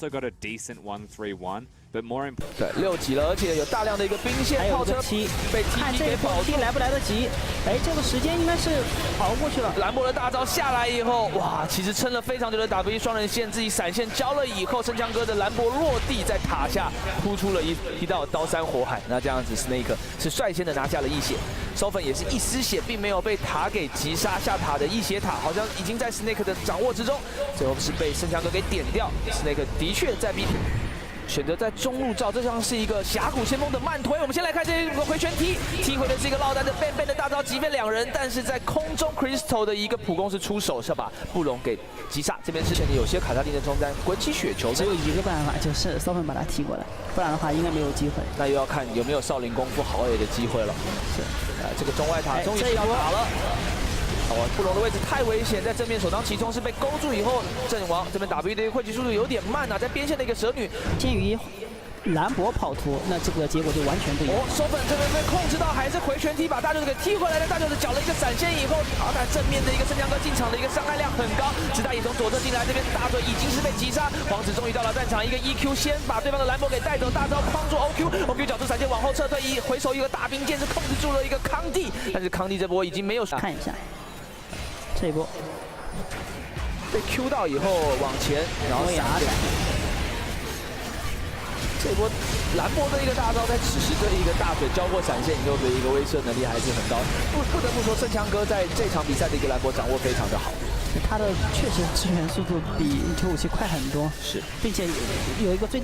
also got a decent 1-3-1, but more important. 对，6级了，而且有大量的一个兵线炮车被 TT 给保住，来不来得及？哎，这个时间应该是熬过去了。兰博的大招下来以后，哇，其实撑了非常久的 W 双人线，自己闪现交了以后，圣枪哥的兰博落地在塔下扑出了一道刀山火海。那这样子 Snake 是率先的拿下了一血 ，Sofm 也是一丝血，并没有被塔给击杀。下塔的一血塔好像已经在 Snake 的掌握之中，最后是被圣枪哥给点掉。Snake 的确在 B 选择在中路罩，这像是一个峡谷先锋的慢推。我们先来看这个回旋踢，踢回的是一个落单的贝的大招击飞2人，但是在空中 Crystal 的一个普攻是出手，是把布隆给击杀。这边之前有些卡萨丁的中单滚起雪球，只有一个办法，就是 Sofm 把他踢过来，不然的话应该没有机会。那又要看有没有少林功夫好野的机会了。是，这个中外塔终于是要打了。 哦，布隆的位置太危险，在正面首当其冲是被勾住以后，阵亡。这边 W 的汇集速度有点慢啊，在边线的一个蛇女，鉴于兰博跑图，那这个结果就完全不一样。Sofm这边被控制到，还是回旋踢把大舅子给踢回来了。大舅子缴了一个闪现以后，但正面的一个圣枪哥进场的一个伤害量很高，直达也从左侧进来，这边大嘴已经是被击杀。皇子终于到了战场，一个 EQ 先把对方的兰博给带走，大招帮助 OQ 缴出闪现往后撤退，回手一个大兵剑是控制住了一个康帝，但是康帝这波已经没有看一下。 这一波被 Q 到以后往前，然后闪现。这一波兰博的一个大招，在此时对一个大嘴交过闪现以后的一个威慑能力还是很高。不得不说，圣枪哥在这场比赛的一个兰博掌握非常的好。他的确实支援速度比957快很多，是，并且有一个最。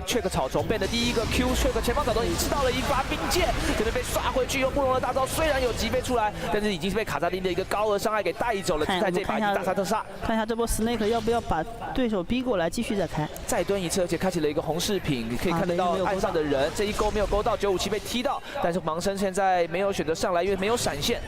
Check 草丛变的第一个 Q，Check 前方草丛已经吃到了一发兵剑，这边被刷回去，又布隆的大招虽然有击飞出来，但是已经是被卡萨丁的一个高额伤害给带走了。在这把已经大杀特杀，看一下这波 Snake 要不要把对手逼过来，继续再开，再蹲一次，而且开启了一个红饰品，可以看得到岸上的人，这一勾没有勾到，957被踢到，但是盲生现在没有选择上来，因为没有闪现。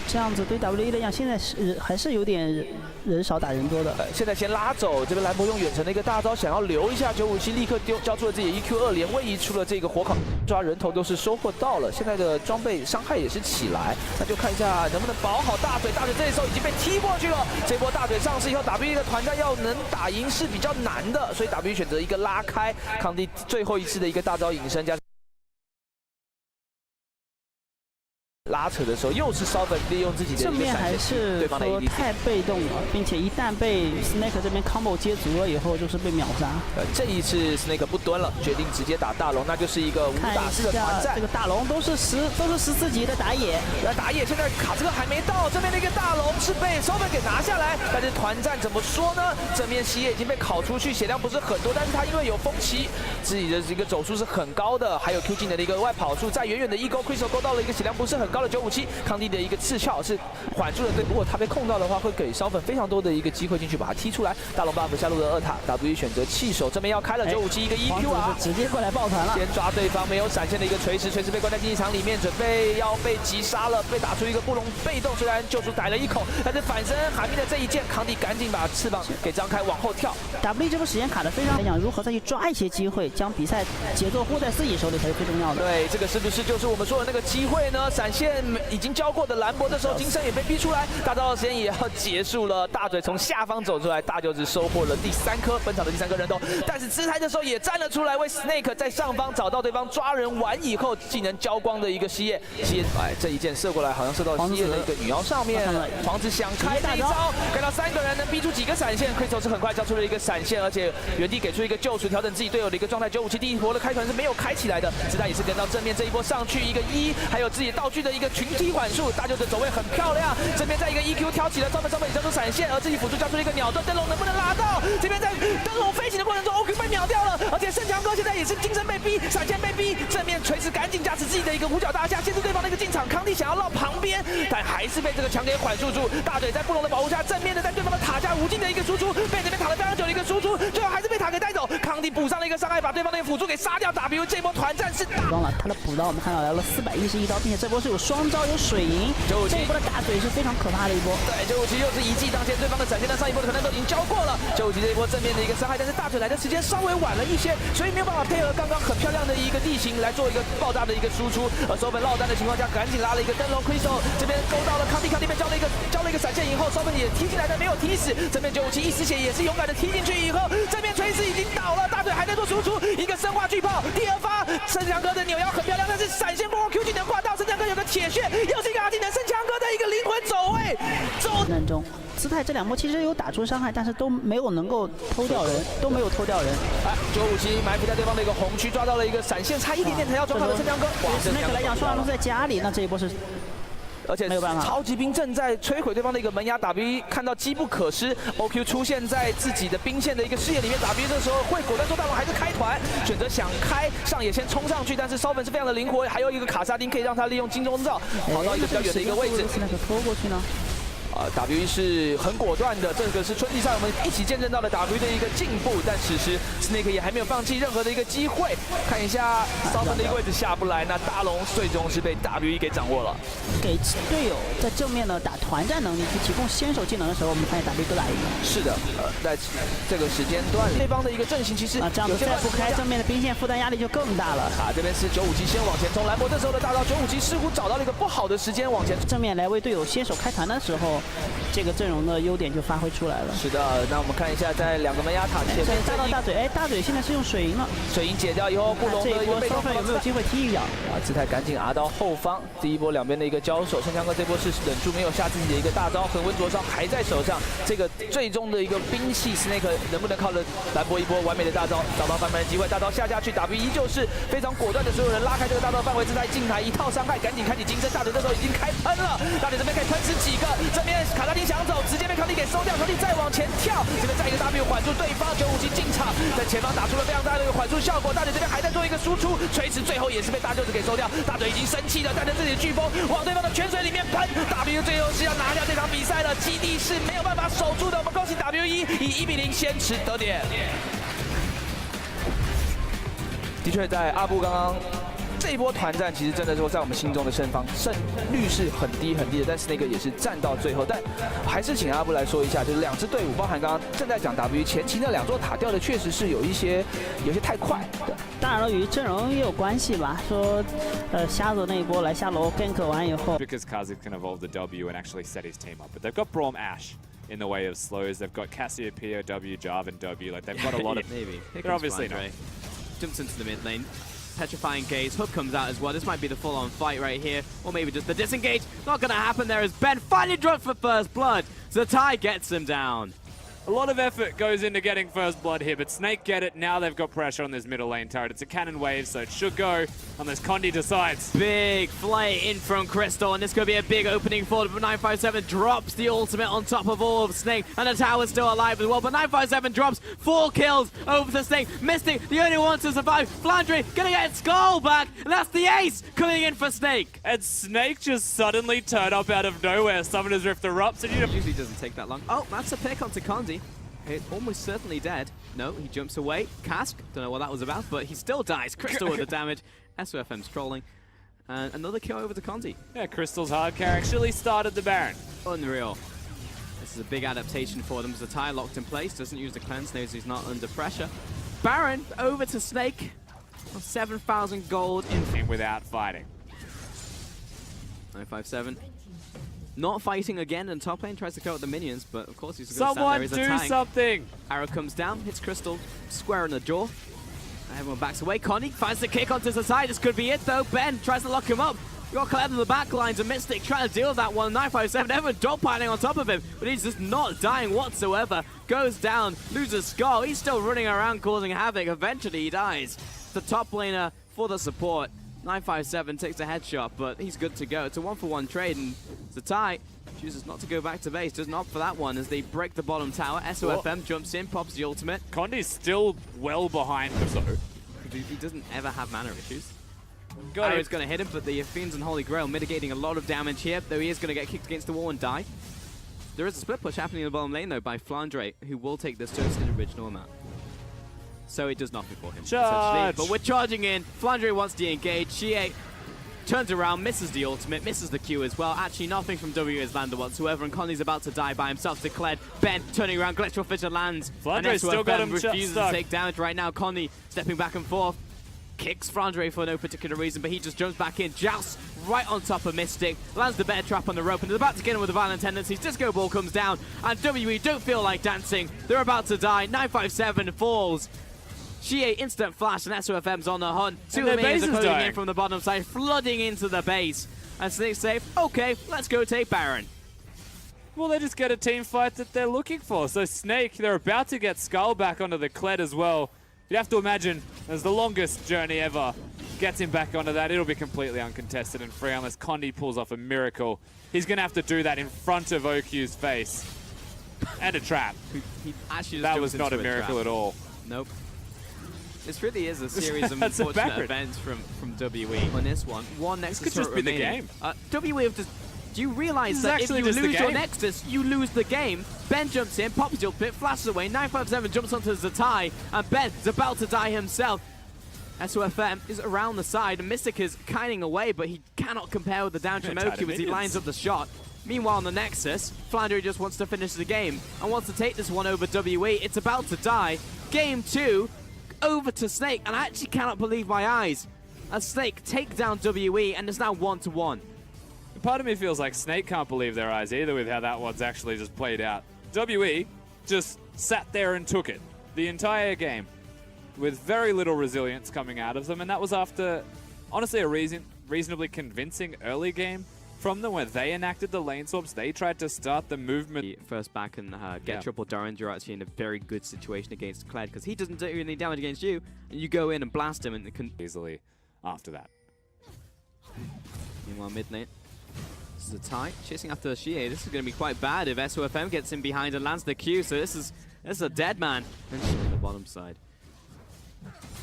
这样子对 W1来讲，现在是还是有点人少打人多的。现在先拉走，这边兰博用远程的一个大招想要留一下957，立刻交出了自己的 EQ2，连位移出了这个火烤，抓人头都是收获到了。现在的装备伤害也是起来，那就看一下能不能保好大嘴。大嘴这时候已经被踢过去了，这波大嘴上市以后 ，W1的团战要能打赢是比较难的，所以 W1选择一个拉开，康帝最后一次的一个大招隐身加。 拉扯的时候，又是Sofm利用自己的正面还是对方的 ADC 太被动了，并且一旦被 Snake 这边 combo 接足了以后，就是被秒杀。这一次 Snake 不蹲了，决定直接打大龙，那就是一个武打式的团战。这个大龙都是14级的打野，那打野现在卡这个还没到，这边的一个大龙是被Sofm给拿下来，但是团战怎么说呢？正面西野已经被烤出去，血量不是很多，但是他因为有风骑，自己的一个走速是很高的，还有 Q 技能的一个外跑术，在远远的一勾 Crystal 勾到了一个血量不是很高的957，康帝的一个刺鞘是缓住了对，如果他被控到的话，会给Sofm非常多的一个机会进去把他踢出来。大龙 buff 下路的2塔 ，W 选择弃守，这边要开了957一个 EQ 直接过来抱团了，先抓对方没有闪现的一个锤石被关在竞技场里面，准备要被击杀了，被打出一个布隆被动，虽然救主逮了一口，但是反身韩密的这一剑，康帝赶紧把翅膀给张开往后跳。W 这波时间卡的非常，来讲如何再去抓一些机会，将比赛节奏握在自己手里才是最重要的。对，这个是不是就是我们说的那个机会呢？闪现已经交过的兰博，这时候金身也被逼出来，大招的时间也要结束了。大嘴从下方走出来，大舅子收获了第3颗本场的第3颗人头，但是姿态的时候也站了出来，为 Snake 在上方找到对方抓人完以后技能交光的一个西野，这一箭射过来，好像射到西野的一个女妖上面。皇子想开这一招，开到3个人能逼出几个闪现 ，Crystal 是很快交出了一个闪现，而且原地给出一个救赎，调整自己队友的一个状态。957第一波的开团是没有开起来的，姿态也是跟到正面这一波上去一个1，还有自己道具的一个群体缓术，大舅子走位很漂亮。这边在一个 EQ 挑起了Sofm也交出闪现，而自己辅助交出了一个鸟盾，灯笼能不能拉到？这边在灯笼飞行的过程中 ，OQ 被秒掉了，而且圣强哥现在也是精神被逼，闪现被逼，正面锤石赶紧加持自己的一个五角大厦，限制对方的一个进场。康帝想要绕旁边，但还是被这个墙给缓住住。大嘴在布隆的保护下，正面的在对方的塔下无尽的一个输出，被这边塔了非常久的一个输出，最后还是被塔给带走。康帝补上了一个伤害，把对方的一个辅助给杀掉。W 这波团战是打光了，他的补刀我们看到来了411刀，并且这波是有双招有水银，这一波的大嘴是非常可怕的一波。对，957又是一骑当先，对方的闪现，但上一波的可能都已经交过了。957这一波正面的一个伤害，但是大嘴来的时间稍微晚了一些，所以没有办法配合刚刚很漂亮的一个地形来做一个爆炸的一个输出。而Sofm落单的情况下，赶紧拉了一个灯笼 Crystal， 这边勾到了康帝被交了一个闪现以后，Sofm也踢进来的没有踢死，正面957一丝血也是勇敢的踢进去以后，这边圣强哥的扭腰很漂亮，但是闪现过后 Q 技能挂到，圣强哥有个铁血，又是一个 R 技能，圣强哥的一个灵魂走位，当中，姿态这2波其实有打出伤害，但是都没有能够偷掉人，都没有偷掉人。哎，957埋伏在对方的一个红区，抓到了一个闪现，差一点点才要中到的圣强哥。哇，那个来讲，双人都在家里，那这一波是。 而且没有办法，超级兵正在摧毁对方的一个门牙 ，W 看到机不可失 ，OQ 出现在自己的兵线的一个视野里面 ，W 这时候会果断说大龙还是开团，选择想开上野先冲上去，但是Sofm是非常的灵活，还有一个卡萨丁可以让他利用金钟罩跑到一个比较远的一个位置。那个拖过去呢？ W 是很果断的，这个是春季赛我们一起见证到了 W 的一个进步，但此时 Snake 也还没有放弃任何的一个机会。看一下 Sofm 的一个位置下不来，那大龙最终是被 W 给掌握了。给队友在正面呢打团战能力去提供先手技能的时候，我们发现 W 都打赢了。是的，在这个时间段，对方的一个阵型其实这样子再不开正面的兵线，负担压力就更大了。这边是957先往前冲，兰博这时候的大招957似乎找到了一个不好的时间往前正面来为队友先手开团的时候。 这个阵容的优点就发挥出来了。是的，那我们看一下，在2个门牙塔前面炸到大嘴，哎，大嘴现在是用水银了，水银解掉以后，布隆的一个被动有没有机会踢一脚？姿态赶紧拿到后方，第一波两边的一个交手，圣强哥这波是忍住没有下自己的一个大招，恒温灼烧还在手上，这个最终的一个兵器 Snake 能不能靠着兰博一波完美的大招找到翻盘的机会？大招下去 ，W 依旧是非常果断的，所有人拉开这个大招范围，姿态进来一套伤害，赶紧开启金身，大嘴这时候已经开喷了，大嘴这边可以喷死几个，这边卡萨丁想走，直接被康利给收掉，康利再往前跳，这边再一个 W 缓住对方，957进场，在前方打出了非常大的一个缓速效果，大嘴这边还在做一个输出，锤石最后也是被大舅子给收掉，大嘴已经生气了，带着自己的飓风往对方的泉水里面喷 ，W 最后是要拿下这场比赛了，基地是没有办法守住的，我们恭喜 W1以1比0先持得点。的确，在阿布刚刚。 这一波团战其实真的说，在我们心中的胜率是很低很低的，但是那个也是战到最后。但还是请阿布来说一下，就是2支队伍，包含刚刚正在讲 W 前期那2座塔掉的，确实是有些太快。当然了，与阵容也有关系吧。说，瞎子那一波来下楼 gank 完以后 ，because Kazik can evolve the W and actually set his team up, but they've got Braum Ash in the way of slows. They've got Cassiopeia W, Jarvan W. Like they've got a lot of. Maybe. They're obviously not. Jumps into the mid lane. Petrifying gaze, hook comes out as well. This might be the full-on fight right here, or maybe just the disengage. Not gonna happen there as Ben finally dropped for first blood. Zatai gets him down. A lot of effort goes into getting first blood here, but Snake get it. Now they've got pressure on this middle lane turret. It's a cannon wave, so it should go unless Condi decides. Big play in from Crystal, and this could be a big opening for 957. Drops the ultimate on top of all of Snake, and the tower's still alive as well. But 957 drops 4 kills over to Snake. Mystic, the only one to survive. Flandre gonna get Skull back, and that's the ace coming in for Snake. And Snake just suddenly turned up out of nowhere. Summoner's Rift erupts, and usually doesn't take that long. Oh, that's a pick onto Condi. It's almost certainly dead. No, he jumps away. Cask, don't know what that was about, but he still dies. Crystal with the damage. SOFM's trolling. And another kill over to Condi. Yeah, Crystal's hard carry actually started the Baron. Unreal. This is a big adaptation for them. Zatai locked in place, doesn't use the cleanse, knows he's not under pressure. Baron over to Snake. 7,000 gold in without fighting. 957. Not fighting again, and top lane tries to kill out the minions, but of course he's going to Someone stand there. do something! Arrow comes down, hits Crystal square in the jaw. Everyone backs away. Connie finds the kick onto the side. This could be it though. Ben tries to lock him up. You got Colette on the back lines, and Mystic trying to deal with that one. 957, everyone dogpiling on top of him, but he's just not dying whatsoever. Goes down, loses Skull. He's still running around causing havoc. Eventually he dies. The top laner for the support. 957 takes a headshot, but he's good to go. It's a 1-for-1 trade, and Zatai chooses not to go back to base. Doesn't opt for that one as they break the bottom tower. SOFM jumps in, pops the ultimate. Condi's still well behind him, though. He doesn't ever have mana issues. Arrow's going to hit him, but the Fiends and Holy Grail mitigating a lot of damage here, though he is going to get kicked against the wall and die. There is a split push happening in the bottom lane, though, by Flandre, who will take this to his original amount. So it does nothing for him, essentially. But we're charging in. Flandre wants to engage. Shie turns around, misses the ultimate, misses the Q as well. Actually, nothing from W is landed whatsoever, and Connie's about to die by himself. Declared. Ben turning around, Glitchful Fisher lands. Flandre's still got him refuses to take damage right now. Connie stepping back and forth. Kicks Flandre for no particular reason, but he just jumps back in, jousts right on top of Mystic, lands the bear trap on the rope, and is about to get him with the violent tendencies. Disco Ball comes down, and WE don't feel like dancing. They're about to die. 957 falls. Xie instant flash, and SOFM's on the hunt. Two their minions base are is closing dying. in from the bottom side, flooding into the base. And Snake's safe. Okay, let's go take Baron. Well, they just get a team fight that they're looking for. So Snake, they're about to get Skull back onto the Kled as well. You have to imagine, as the longest journey ever, gets him back onto that, it'll be completely uncontested and free unless Condi pulls off a miracle. He's going to have to do that in front of OQ's face. And a trap. He actually just That jumps was not a into miracle trap. at all. Nope. This really is a series of That's a unfortunate backroom. events from WE on this one. One Nexus could just turret be the remaining. game. WE have just... Do you realize This is that if actually you just the lose your game. Nexus, you lose the game? Ben jumps in, pops your pit, flashes away, 957 jumps onto Zatai, and Ben's about to die himself. SOFM is around the side, and Mystic is kiting away, but he cannot compare with the down from Tied OQ as he minions. lines up the shot. Meanwhile, on the Nexus, Flandry just wants to finish the game and wants to take this one over WE. It's about to die. Game 2, over to Snake, and I actually cannot believe my eyes. As Snake take down WE, and it's now 1-1. Part of me feels like Snake can't believe their eyes either with how that one's actually just played out. WE just sat there and took it the entire game with very little resilience coming out of them, and that was after, honestly, a reasonably convincing early game from them where they enacted the lane swaps. They tried to start the movement. First back and get triple Durand, you're actually in a very good situation against Kled because he doesn't do any damage against you, and you go in and blast him and it can Easily after that. Meanwhile, mid lane. This is a tie, chasing after Xie. This is going to be quite bad if SOFM gets in behind and lands the Q. So this is a dead man. And on the bottom side.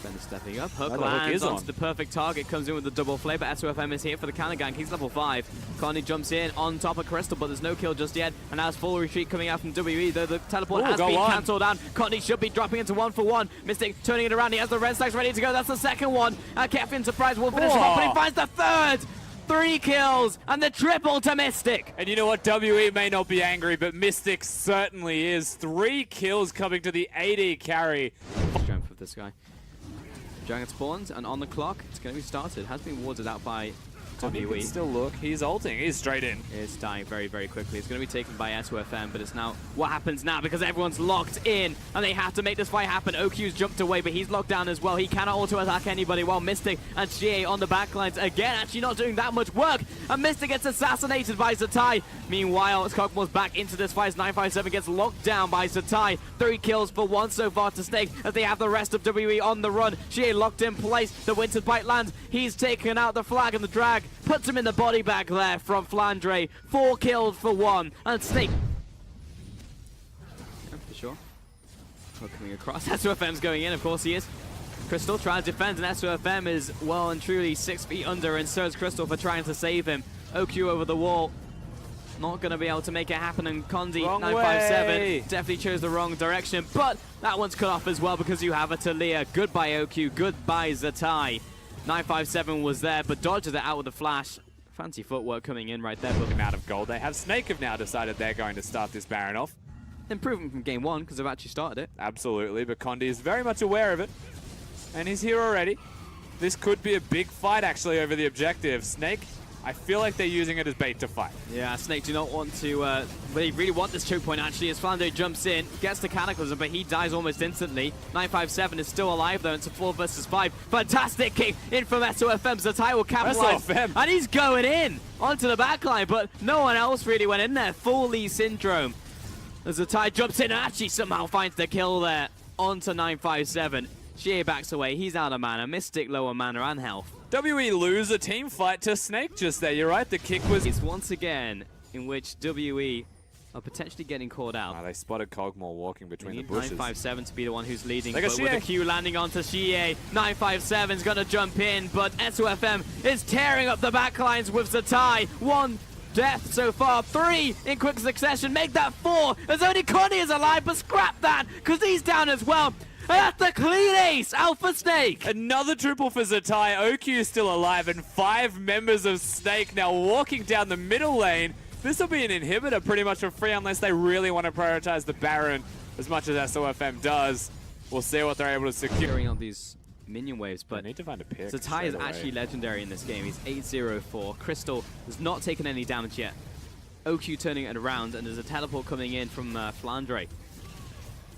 Ben is stepping up. Hook Hook lands is onto on. the perfect target. Comes in with the double flay, but SOFM is here for the counter gank. He's level 5. Connie jumps in on top of Crystal, but there's no kill just yet. And now it's full retreat coming out from WE. Though the teleport Ooh, has go been on. cancelled down. Connie should be dropping into 1-for-1. Mystic turning it around. He has the red stacks ready to go. That's the second one. Kevin surprise will finish him off, but he finds the third. 3 kills and the triple to Mystic. And you know what? WE may not be angry, but Mystic certainly is. 3 kills coming to the AD carry. Strength of this guy. Dragon spawns, and on the clock, it's going to be started. Has been warded out by He WE. can still look. He's ulting. He's straight in. It's dying very, very quickly. It's going to be taken by SOFM, but it's now what happens now because everyone's locked in and they have to make this fight happen. OQ's jumped away, but he's locked down as well. He cannot auto-attack anybody while Mystic and Xie on the backlines again, actually not doing that much work. And Mystic gets assassinated by Zatai. Meanwhile, Cockmore's back into this fight. 957 gets locked down by Zatai. 3 kills for 1 so far to Snake as they have the rest of WE on the run. Xie locked in place. The Winter Bite lands. He's taken out the flag and the drag. Puts him in the body bag there from Flandre. 4 kills for 1. And Snake. Yeah, for sure. Hook coming across. SOFM's going in, of course he is. Crystal trying to defend, and SOFM is well and truly 6 feet under, and so is Crystal for trying to save him. OQ over the wall. Not going to be able to make it happen, and Condi, Wrong 957, way. definitely chose the wrong direction, but that one's cut off as well because you have a Talia. Goodbye OQ, goodbye Zatai. 957 was there, but dodges it out with a flash. Fancy footwork coming in right there, but Amount of gold. They have Snake have now decided they're going to start this Baron off. improvement from game 1 because they've actually started it. Absolutely, but Condi is very much aware of it. And he's here already. This could be a big fight actually over the objective. Snake, I feel like they're using it as bait to fight. Yeah, Snake do not want to, they really want this choke point actually as Flandre jumps in, gets the Cataclysm, but he dies almost instantly. 957 is still alive though, it's a 4 versus 5. Fantastic kick in from SOFM, Zatai will capitalize. SOFM. And he's going in onto the backline, but no one else really went in there. Full Lee Syndrome. As Zatai jumps in and actually somehow finds the kill there onto 957. Xie backs away, he's out of mana, Mystic lower mana and health. WE lose a team fight to Snake just there. You're right, the kick was... It's once again in which WE are potentially getting caught out. They spotted Cogmore walking between We the need bushes. 957 to be the one who's leading, Look but at with the Xie. Q landing onto Xie, 957's gonna jump in, but SOFM is tearing up the backlines with Zatai. 1 death so far, 3 in quick succession, make that 4, as only Connie is alive, but scrap that, because he's down as well. And that's the clean ace, Alpha Snake. Another triple for Zatai. OQ is still alive, and 5 members of Snake now walking down the middle lane. This will be an inhibitor pretty much for free unless they really want to prioritize the Baron as much as SOFM does. We'll see what they're able to secure. Carrying on these minion waves, but I need to find a pick. Zatai is actually legendary in this game. He's 8-0-4. Crystal has not taken any damage yet. OQ turning it around, and there's a teleport coming in from Flandre.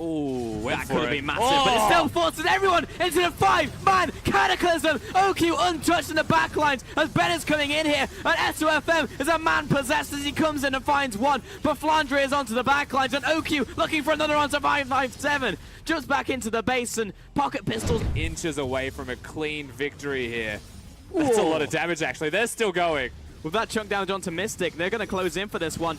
Ooh, went That for could have it. been massive, but it still forces everyone into the 5-man cataclysm. OQ untouched in the backlines as Ben is coming in here, and Sofm is a man possessed as he comes in and finds one. But Flandre is onto the backlines, and OQ looking for another onto 557. Jumps back into the base, and pocket pistols. Inches away from a clean victory here. That's a lot of damage, actually. They're still going. With that chunk damage onto Mystic, they're going to close in for this one.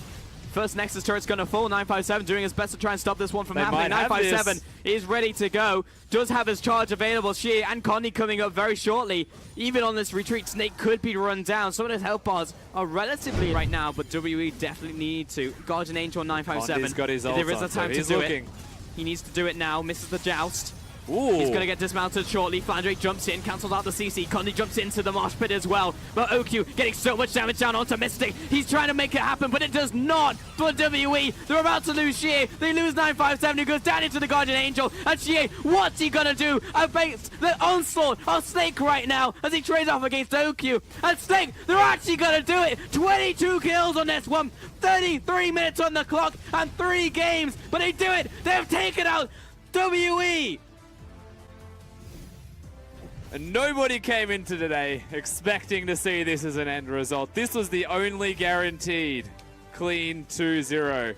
First Nexus turret's going to fall. 957 doing his best to try and stop this one from happening. 957 is ready to go. Does have his charge available. She and Connie coming up very shortly. Even on this retreat, Snake could be run down. Some of his health bars are relatively right now, but WE definitely need to. Guardian Angel on 957. Connie's got his ult if there is on, a time so to do looking. it, he needs to do it now. Misses the joust. Ooh. He's going to get dismounted shortly. Flandre jumps in, cancels out the CC. Connie jumps into the mosh pit as well. But OQ getting so much damage down onto Mystic. He's trying to make it happen, but it does not for WE. They're about to lose Xie. They lose 957, who goes down into the Guardian Angel. And Xie, what's he going to do against the onslaught of Snake right now as he trades off against OQ? And Snake, they're actually going to do it. 22 kills on this one. 33 minutes on the clock and 3 games. But they do it. They've taken out WE. And nobody came into today expecting to see this as an end result. This was the only guaranteed clean 2-0.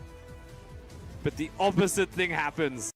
But the opposite thing happens.